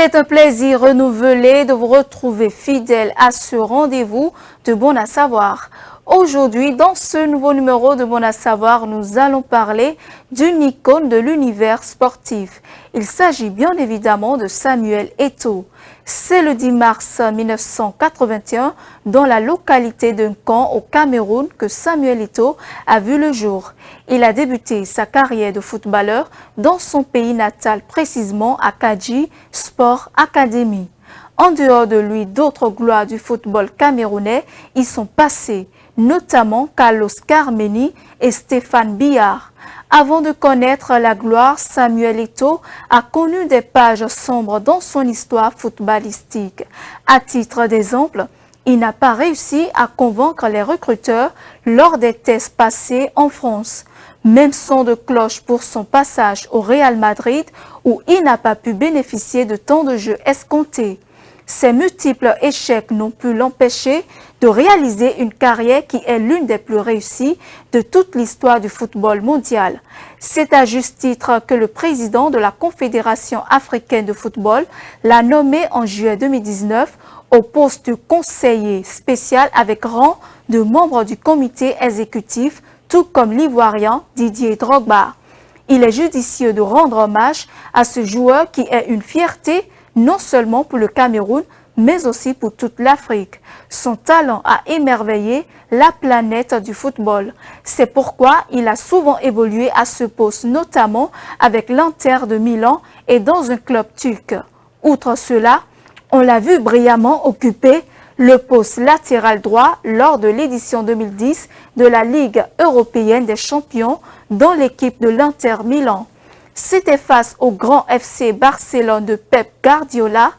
C'est un plaisir renouvelé de vous retrouver fidèle à ce rendez-vous de Bon à savoir. Aujourd'hui, dans ce nouveau numéro de Bon à savoir, nous allons parler d'une icône de l'univers sportif. Il s'agit bien évidemment de Samuel Eto'o. C'est le 10 mars 1981, dans la localité de Nkan au Cameroun, que Samuel Eto'o a vu le jour. Il a débuté sa carrière de footballeur dans son pays natal, précisément à Kadji Sport Academy. En dehors de lui, d'autres gloires du football camerounais y sont passées, notamment Carlos Carmeni et Stéphane Biard. Avant de connaître la gloire, Samuel Eto'o a connu des pages sombres dans son histoire footballistique. À titre d'exemple, il n'a pas réussi à convaincre les recruteurs lors des tests passés en France. Même son de cloche pour son passage au Real Madrid, où il n'a pas pu bénéficier de temps de jeu escompté. Ces multiples échecs n'ont pu l'empêcher de réaliser une carrière qui est l'une des plus réussies de toute l'histoire du football mondial. C'est à juste titre que le président de la Confédération africaine de football l'a nommé en juillet 2019 au poste de conseiller spécial avec rang de membre du comité exécutif, tout comme l'Ivoirien Didier Drogba. Il est judicieux de rendre hommage à ce joueur qui est une fierté non seulement pour le Cameroun, mais aussi pour toute l'Afrique. Son talent a émerveillé la planète du football. C'est pourquoi il a souvent évolué à ce poste, notamment avec l'Inter de Milan et dans un club turc. Outre cela, on l'a vu brillamment occuper le poste latéral droit lors de l'édition 2010 de la Ligue européenne des champions dans l'équipe de l'Inter Milan. C'était face au grand FC Barcelone de Pep Guardiola.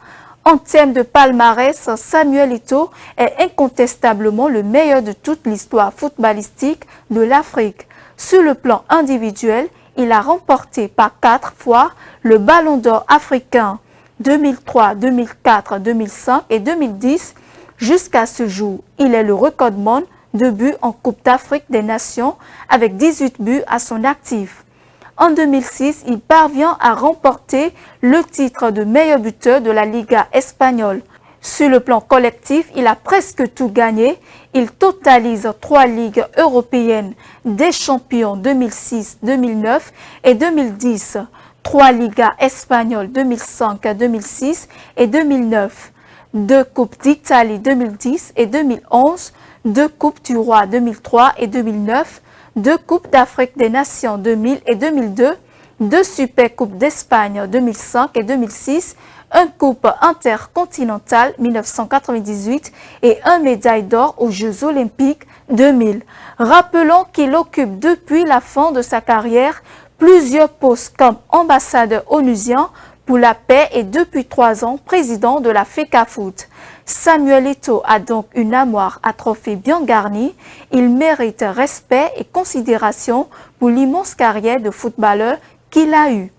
En termes de palmarès, Samuel Eto'o est incontestablement le meilleur de toute l'histoire footballistique de l'Afrique. Sur le plan individuel, il a remporté par 4 fois le Ballon d'Or africain 2003, 2004, 2005 et 2010. Jusqu'à ce jour, il est le recordman de buts en Coupe d'Afrique des Nations avec 18 buts à son actif. En 2006, il parvient à remporter le titre de meilleur buteur de la Liga espagnole. Sur le plan collectif, il a presque tout gagné. Il totalise 3 ligues européennes des champions 2006, 2009 et 2010, 3 Ligas espagnoles 2005, 2006 et 2009, 2 Coupes d'Italie 2010 et 2011, 2 Coupes du Roi 2003 et 2009, 2 Coupes d'Afrique des Nations 2000 et 2002, 2 Super Coupes d'Espagne 2005 et 2006, 1 Coupe intercontinentale 1998 et 1 médaille d'or aux Jeux Olympiques 2000. Rappelons qu'il occupe depuis la fin de sa carrière plusieurs postes comme ambassadeur onusien pour la paix et depuis 3 ans président de la FECAFOOT. Samuel Eto'o a donc une armoire à trophées bien garnie. Il mérite respect et considération pour l'immense carrière de footballeur qu'il a eue.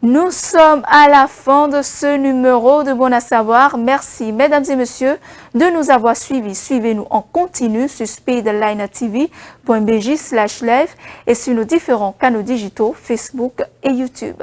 Nous sommes à la fin de ce numéro de Bon à savoir. Merci mesdames et messieurs de nous avoir suivis. Suivez-nous en continu sur speedlinetv.bj/live et sur nos différents canaux digitaux Facebook et YouTube.